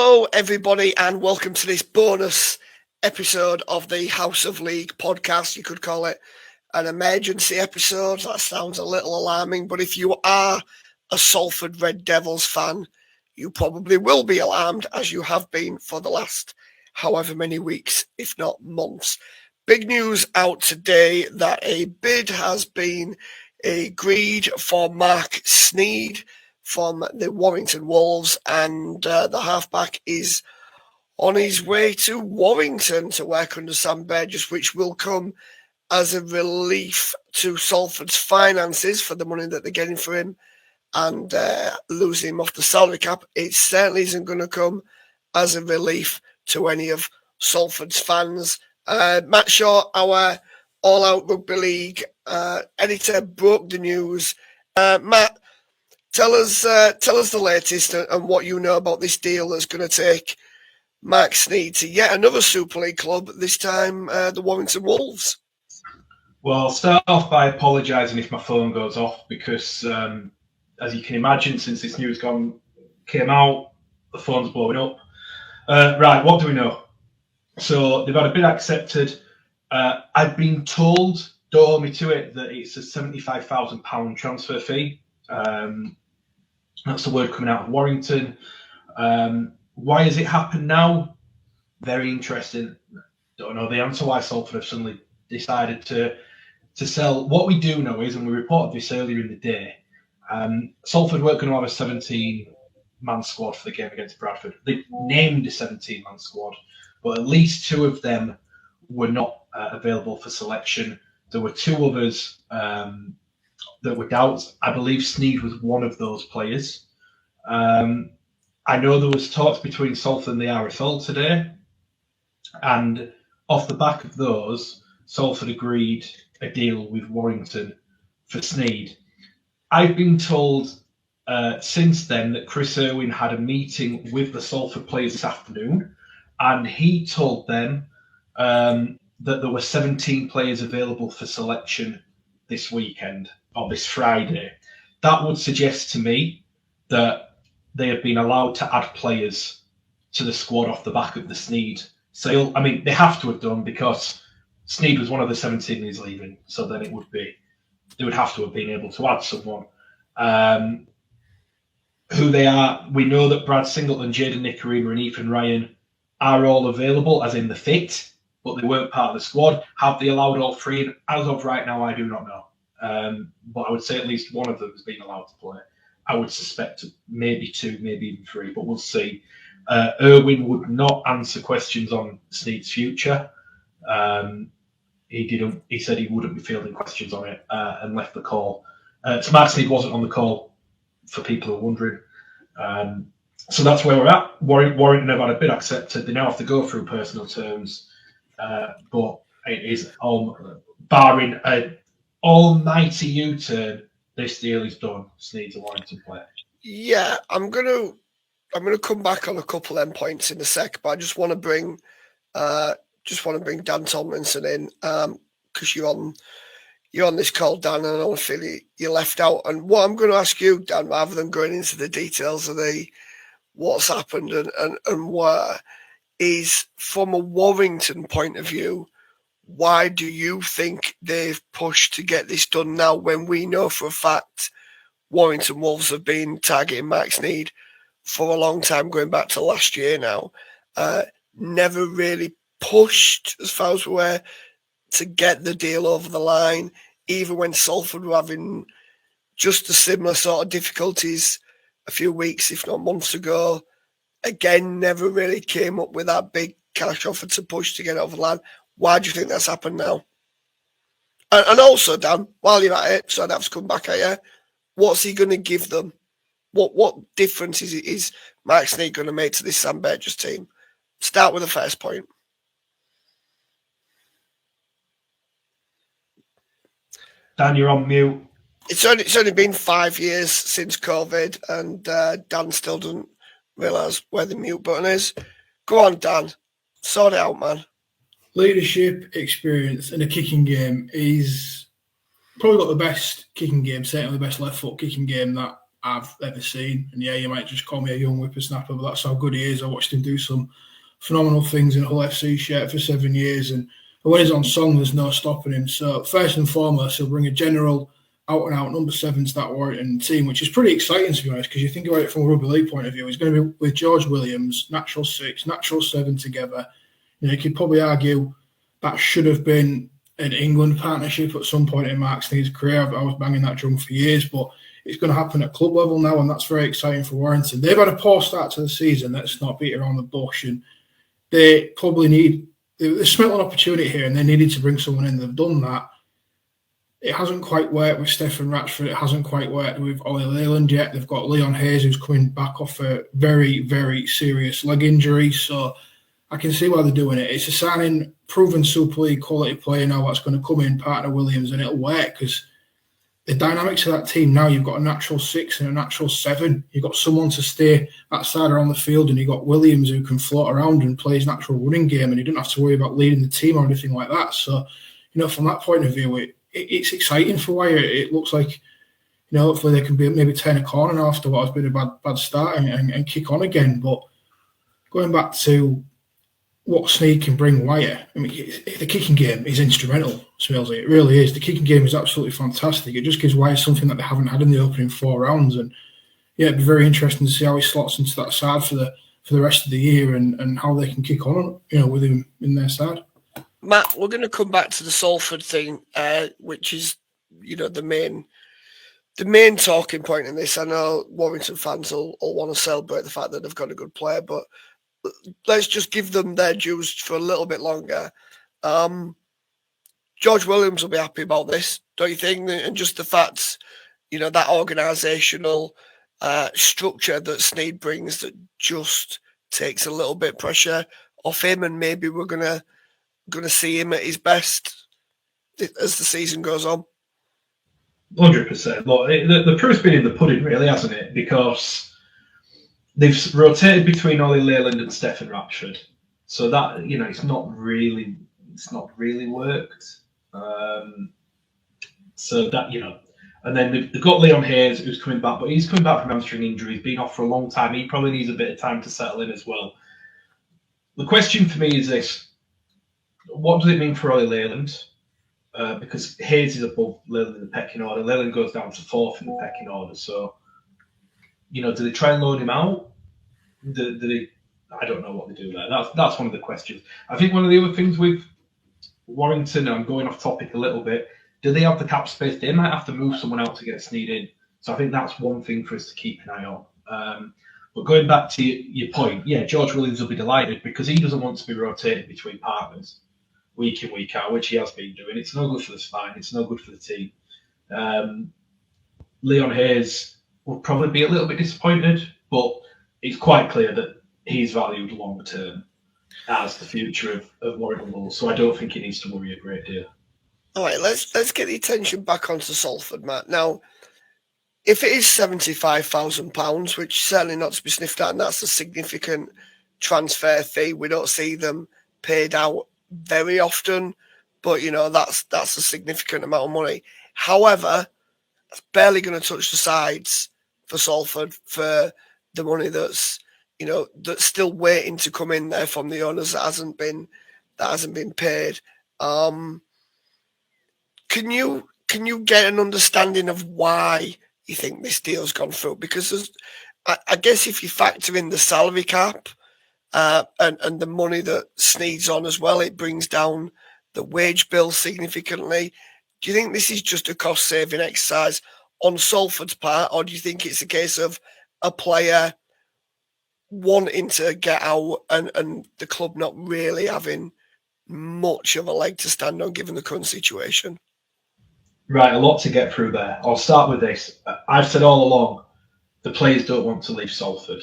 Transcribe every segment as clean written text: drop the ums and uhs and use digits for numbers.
Hello, everybody, and welcome to this bonus episode of the House of League podcast. You could call it an emergency episode. That sounds a little alarming, but if you are a Salford Red Devils fan, you probably will be alarmed, as you have been for the last however many weeks, if not months. Big news out today that a bid has been agreed for Marc Sneyd from the Warrington Wolves, and the halfback is on his way to Warrington to work under Sam Burgess, which will come as a relief to Salford's finances for the money that they're getting for him and losing him off the salary cap. It certainly isn't going to come as a relief to any of Salford's fans. Matt Shaw, our All Out Rugby League editor, broke the news. Matt, Tell us the latest and what you know about this deal that's going to take Marc Sneyd to yet another Super League club, this time the Warrington Wolves. Well, I'll start off by apologising if my phone goes off because, as you can imagine, since this news came out, the phone's blowing up. Right, what do we know? So they've had a bid accepted. I've been told, don't hold me to it, that it's a £75,000 transfer fee. That's the word coming out of Warrington. Why has it happened now? Very interesting. Don't know the answer why Salford have suddenly decided to sell. What we do know is, and we reported this earlier in the day, Salford weren't going to have a 17-man squad for the game against Bradford. They named a 17-man squad, but at least two of them were not available for selection. There were two others that were doubts. I believe Sneyd was one of those players. I know there was talks between Salford and the RFL today, and off the back of those, Salford agreed a deal with Warrington for Sneyd. I've been told since then that Chris Irwin had a meeting with the Salford players this afternoon, and he told them that there were 17 players available for selection this weekend, or this Friday. That would suggest to me that they have been allowed to add players to the squad off the back of the Sneyd sale. I mean, they have to have done because Sneyd was one of the 17 he's leaving. So then they would have to have been able to add someone. Who they are, we know that Brad Singleton, Jaden Nicarima and Ethan Ryan are all available, as in the fit, but they weren't part of the squad. Have they allowed all three? And as of right now, I do not know. But I would say at least one of them has been allowed to play. I would suspect maybe two, maybe even three, but we'll see. Irwin would not answer questions on Sneyd's future. He said he wouldn't be fielding questions on it and left the call. So Marc Sneyd wasn't on the call, for people who are wondering. So that's where we're at. Warrington have had a bid accepted. They now have to go through personal terms. But it is barring an almighty U-turn, this deal is done. Sneyd's a Warrington player. Yeah, I'm gonna come back on a couple of endpoints in a sec, but I just want to bring Dan Tomlinson in because you're on this call, Dan, and I don't feel you're left out. And what I'm going to ask you, Dan, rather than going into the details of what's happened and where, is from a Warrington point of view, why do you think they've pushed to get this done now when we know for a fact Warrington Wolves have been targeting Marc Sneyd for a long time, going back to last year now? Never really pushed, as far as we're aware, to get the deal over the line, even when Salford were having just a similar sort of difficulties a few weeks, if not months ago. Again, never really came up with that big cash offer to push to get it over the line. Why do you think that's happened now? And also, Dan, while you're at it, so I'd have to come back at you, what's he going to give them? What difference is Marc Sneyd going to make to this Sam Burgess team? Start with the first point. Dan, you're on mute. It's only been 5 years since COVID, and Dan still doesn't realise where the mute button is. Go on, Dan. Sort it out, man. Leadership, experience, and a kicking game. He's probably got the best kicking game, certainly the best left foot kicking game that I've ever seen. And yeah, you might just call me a young whippersnapper, but that's how good he is. I watched him do some phenomenal things in a Hull FC shirt for 7 years. And when he's on song, there's no stopping him. So first and foremost, he'll bring a general out-and-out number 7 to that Warrington team, which is pretty exciting, to be honest, because you think about it from a rugby league point of view. He's going to be with George Williams, natural 6, natural 7 together. You know, you could probably argue that should have been an England partnership at some point in Marc Sneyd's career. I was banging that drum for years, but it's going to happen at club level now, and that's very exciting for Warrington. They've had a poor start to the season. Let's not beat around the bush, and they probably they smelt an opportunity here, and they needed to bring someone in. They've done that. It hasn't quite worked with Stefan Ratchford. It hasn't quite worked with Ollie Leyland yet. They've got Leon Hayes, who's coming back off a very, very serious leg injury. So I can see why they're doing it. It's a signing, proven Super League quality player now that's going to come in, partner Williams, and it'll work because the dynamics of that team now, you've got a natural 6 and a natural 7. You've got someone to stay that side around the field, and you've got Williams who can float around and play his natural running game, and you don't have to worry about leading the team or anything like that. So, you know, from that point of view, it's exciting for Wire. It looks like, you know, hopefully they can maybe turn a corner after what has been a bad start and kick on again. But going back to what Sneyd can bring Wire, I mean, the kicking game is instrumental, Smilesy. It really is. The kicking game is absolutely fantastic. It just gives Wire something that they haven't had in the opening 4 rounds. And yeah, it'd be very interesting to see how he slots into that side for the rest of the year and how they can kick on, you know, with him in their side. Matt, we're going to come back to the Salford thing, which is, you know, the main talking point in this. I know Warrington fans will want to celebrate the fact that they've got a good player, but let's just give them their dues for a little bit longer. George Williams will be happy about this, don't you think? And just the fact, you know, that organisational structure that Sneyd brings that just takes a little bit pressure off him, and maybe we're going to see him at his best as the season goes on. 100%. Look, the proof's been in the pudding, really, hasn't it? Because they've rotated between Ollie Leyland and Stefan Ratchford, so that, you know, it's not really worked. So that, you know, and then they've got Leon Hayes, who's coming back, but he's coming back from hamstring injury. He's been off for a long time. He probably needs a bit of time to settle in as well. The question for me is this: what does it mean for Ollie Leyland? Because Hayes is above Leyland in the pecking order. Leyland goes down to 4th in the pecking order. So, you know, do they try and loan him out? Do they? I don't know what they do there. That's one of the questions. I think one of the other things with Warrington, I'm going off topic a little bit, do they have the cap space? They might have to move someone out to get Sneyd in. So I think that's one thing for us to keep an eye on. But going back to your point, yeah, George Williams will be delighted because he doesn't want to be rotated between partners week in, week out, which he has been doing. It's no good for the spine. It's no good for the team. Leon Hayes will probably be a little bit disappointed, but it's quite clear that he's valued long term as the future of Warrington Wolves. So I don't think he needs to worry a great deal. All right, let's get the attention back onto Salford, Matt. Now, if it is £75,000, which is certainly not to be sniffed at, and that's a significant transfer fee, we don't see them paid out very often, but you know, that's a significant amount of money. However, it's barely going to touch the sides for Salford for the money that's still waiting to come in there from the owners that hasn't been paid. Can you get an understanding of why you think this deal's gone through? Because I guess if you factor in the salary cap and the money that Sneyd's on as well, it brings down the wage bill significantly. Do you think this is just a cost-saving exercise on Salford's part, or do you think it's a case of a player wanting to get out and the club not really having much of a leg to stand on given the current situation? Right, a lot to get through there. I'll start with this. I've said all along, the players don't want to leave Salford.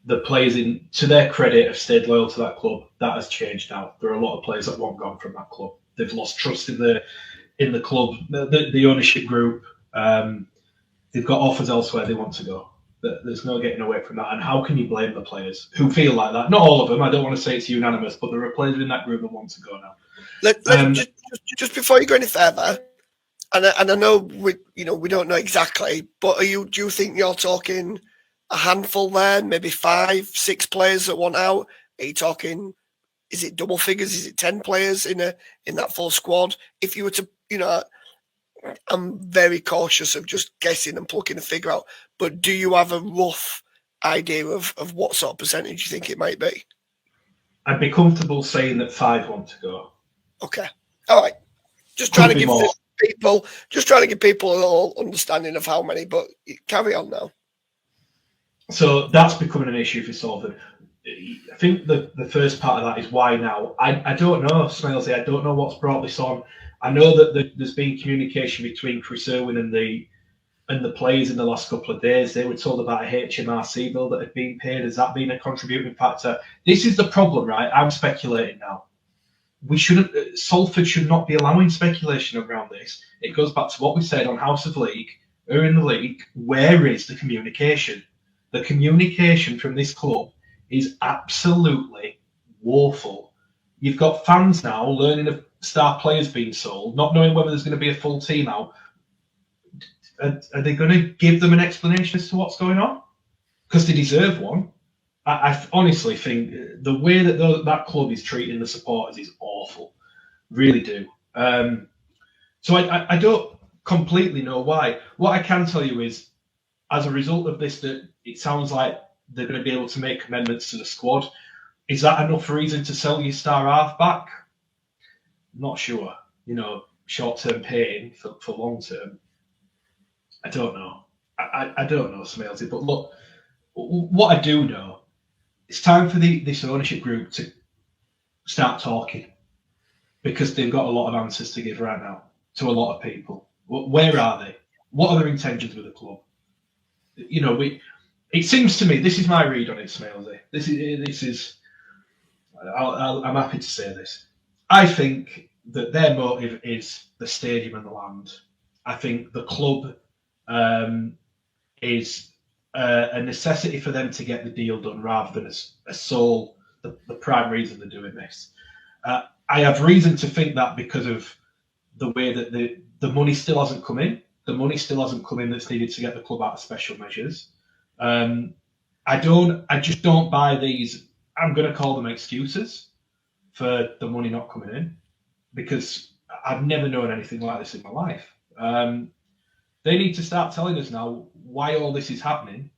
The players, to their credit, have stayed loyal to that club. That has changed now. There are a lot of players that want gone from that club. They've lost trust in the club, the ownership group. They've got offers elsewhere. They want to go. There's no getting away from that. And how can you blame the players who feel like that? Not all of them. I don't want to say it's unanimous, but there are players in that group that want to go now. Just before you go any further, And I know we don't know exactly, but do you think you're talking a handful there, maybe 5, 6 players that want out? Are you talking? Is it double figures? Is it 10 players in that full squad? If you were to, I'm very cautious of just guessing and plucking a figure out. But do you have a rough idea of what sort of percentage you think it might be? I'd be comfortable saying that 5 want to go. Okay, all right. Just trying to give people a little understanding of how many. But carry on now. So that's becoming an issue for Salford. I think the first part of that is why now. I don't know, Smilesy. I don't know what's brought this on. I know that there's been communication between Chris Irwin and the players in the last couple of days. They were told about a HMRC bill that had been paid. Has that been a contributing factor? This is the problem, right? I'm speculating now. Salford should not be allowing speculation around this. It goes back to what we said on House of League, or in the league. Where is the communication? The communication from this club is absolutely woeful. You've got fans now learning of star players being sold, not knowing whether there's going to be a full team out. Are they going to give them an explanation as to what's going on? Because they deserve one. I honestly think the way that that club is treating the supporters is awful. Really do. So I don't completely know why. What I can tell you is, as a result of this, that it sounds like they're going to be able to make amendments to the squad. Is that enough reason to sell your star halfback? Not sure. Short-term pain for long-term. I don't know. I don't know, Smalesy. But look, what I do know, it's time for this ownership group to start talking, because they've got a lot of answers to give right now to a lot of people. Where are they? What are their intentions with the club? It seems to me, this is my read on it, Smalesy. This is. I'm happy to say this. I think that their motive is the stadium and the land. I think the club is a necessity for them to get the deal done, rather than the prime reason they're doing this. I have reason to think that because of the way that the money still hasn't come in. The money still hasn't come in that's needed to get the club out of special measures. I just don't buy these, I'm going to call them excuses for the money not coming in, because I've never known anything like this in my life. They need to start telling us now why all this is happening,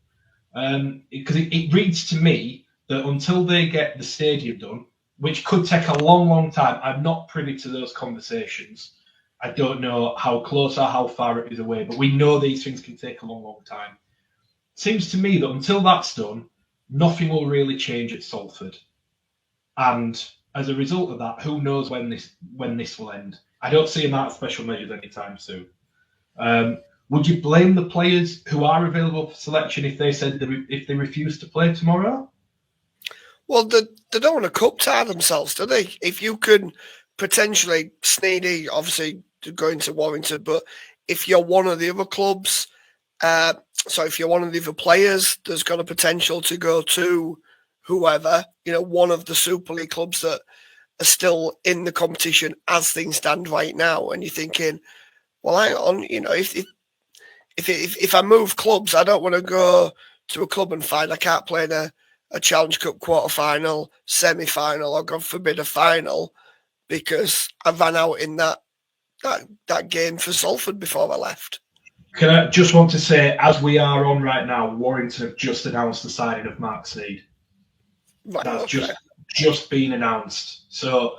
because it reads to me that until they get the stadium done, which could take a long, long time, I'm not privy to those conversations. I don't know how close or how far it is away, but we know these things can take a long, long time. It seems to me that until that's done, nothing will really change at Salford. And as a result of that, who knows when this will end? I don't see them out of special measures anytime soon. Would you blame the players who are available for selection if they refuse to play tomorrow? Well, they don't want to cup tie themselves, do they? If you can potentially, Sneedy, obviously going to Warrington, but if you're one of the other clubs, if you're one of the other players, there's got a potential to go to whoever, one of the Super League clubs that are still in the competition as things stand right now. And you're thinking, well, hang on, if I move clubs, I don't want to go to a club and find I can't play in a Challenge Cup quarter-final, semi-final, or God forbid a final, because I ran out in that game for Salford before I left. Can I just want to say, as we are on right now, Warrington have just announced the signing of Marc Sneyd. Right, That's okay. just been announced. So,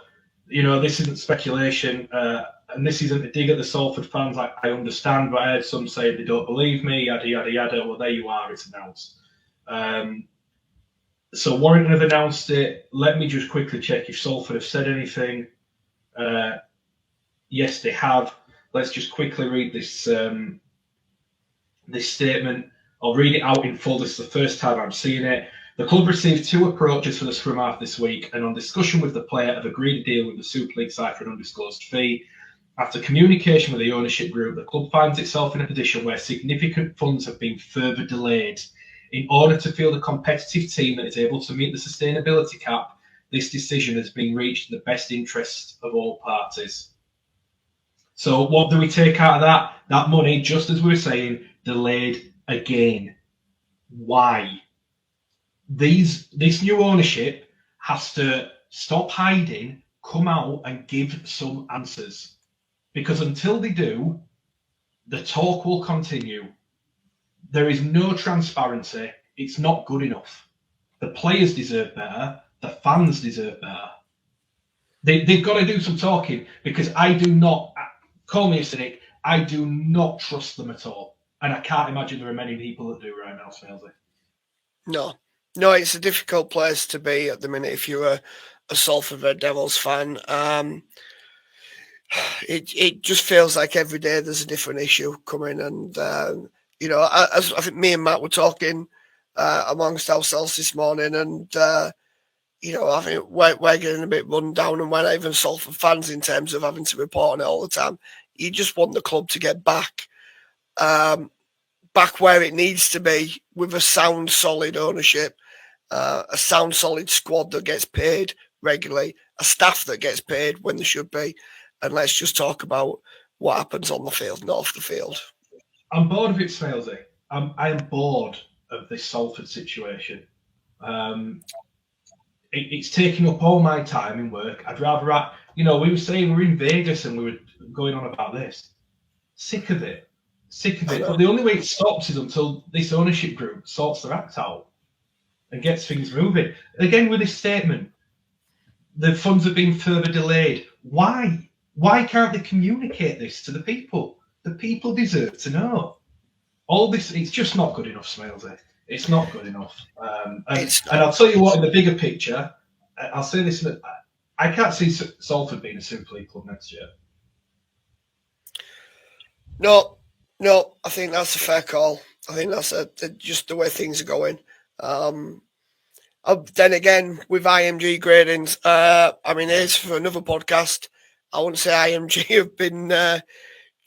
this isn't speculation, and this isn't a dig at the Salford fans. I understand, but I heard some say they don't believe me, yada, yada, yada. Well, there you are, it's announced. So Warrington have announced it. Let me just quickly check if Salford have said anything. Yes, they have. Let's just quickly read this this statement. I'll read it out in full. This is the first time I'm seeing it. The club received 2 approaches for the scrum half this week, and on discussion with the player have agreed a deal with the Super League side for an undisclosed fee. After communication with the ownership group, the club finds itself in a position where significant funds have been further delayed. In order to field a competitive team that is able to meet the sustainability cap, this decision has been reached in the best interest of all parties. So what do we take out of that? That money, just as we were saying, delayed again. Why? This new ownership has to stop hiding, come out and give some answers. Because until they do, the talk will continue. There is no transparency. It's not good enough. The players deserve better. The fans deserve better. They've got to do some talking, because I do not, call me a cynic, I do not trust them at all. And I can't imagine there are many people that do right now, Smalesy. No, it's a difficult place to be at the minute if you're a Salford Red Devils fan. It just feels like every day there's a different issue coming, and as I think me and Matt were talking amongst ourselves this morning, and I think we're getting a bit run down, and we're not even Salford fans in terms of having to report on it all the time. You just want the club to get back where it needs to be, with a sound, solid ownership, a sound, solid squad that gets paid regularly, a staff that gets paid when they should be, and let's just talk about what happens on the field, not off the field. I'm bored of it, Smalesy. I am bored of this Salford situation. It's taking up all my time in work. I'd rather, we were saying we're in Vegas and we were going on about this. Sick of it. But the only way it stops is until this ownership group sorts their act out and gets things moving. Again, with this statement, the funds have been further delayed. Why? Why can't they communicate this to the people? The people deserve to know. All this, it's just not good enough, Smalesy. It's not good enough. And I'll tell you what, in the bigger picture, I'll say this, I can't see Salford being a Super League club next year. No, I think that's a fair call. I think that's just the way things are going. Then again, with IMG gradings, here's for another podcast. I wouldn't say IMG have been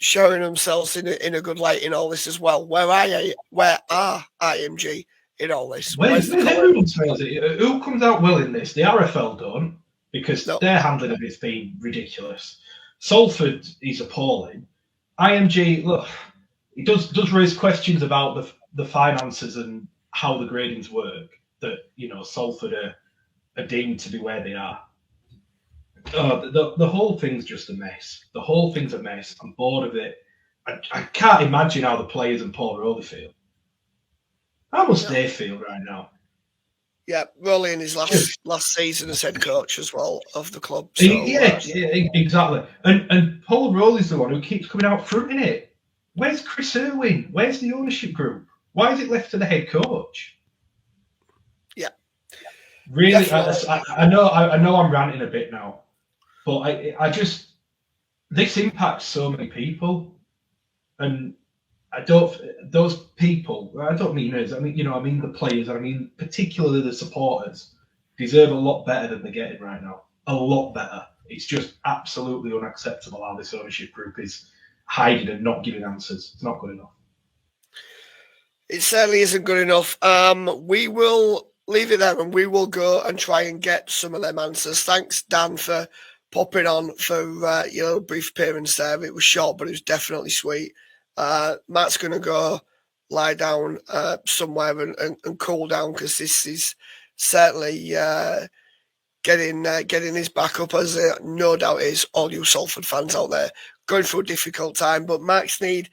showing themselves in a good light in all this as well. Where are IMG in all this? Where's everyone tells it? Who comes out well in this? The RFL don't, because their handling of it's been ridiculous. Salford is appalling. IMG, look, it does raise questions about the finances and how the gradings work. That Salford are deemed to be where they are. The whole thing's just a mess. The whole thing's a mess. I'm bored of it. I can't imagine how the players and Paul Rowley feel. How must they feel right now? Yeah, Rowley in his last season as head coach as well of the club. So, yeah, exactly. And Paul Rowley's the one who keeps coming out front in it. Where's Chris Irwin? Where's the ownership group? Why is it left to the head coach? Yeah, really. I know I'm ranting a bit now, but I just, this impacts so many people, and those people, I don't mean us, I mean the players, I mean particularly the supporters, deserve a lot better than they're getting right now. A lot better. It's just absolutely unacceptable how this ownership group is hiding and not giving answers. It's not good enough. It certainly isn't good enough. We will leave it there and we will go and try and get some of them answers. Thanks, Dan, for popping on for your brief appearance there. It was short, but it was definitely sweet. Matt's going to go lie down somewhere and cool down, because this is certainly getting his back up, as no doubt is all you Salford fans out there going through a difficult time. But Marc Sneyd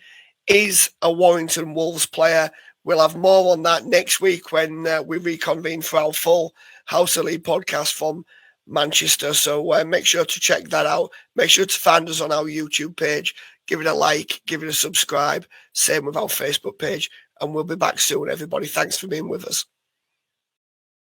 is a Warrington Wolves player. We'll have more on that next week when we reconvene for our full House of League podcast from Manchester. So make sure to check that out. Make sure to find us on our YouTube page. Give it a like, give it a subscribe. Same with our Facebook page. And we'll be back soon, everybody. Thanks for being with us.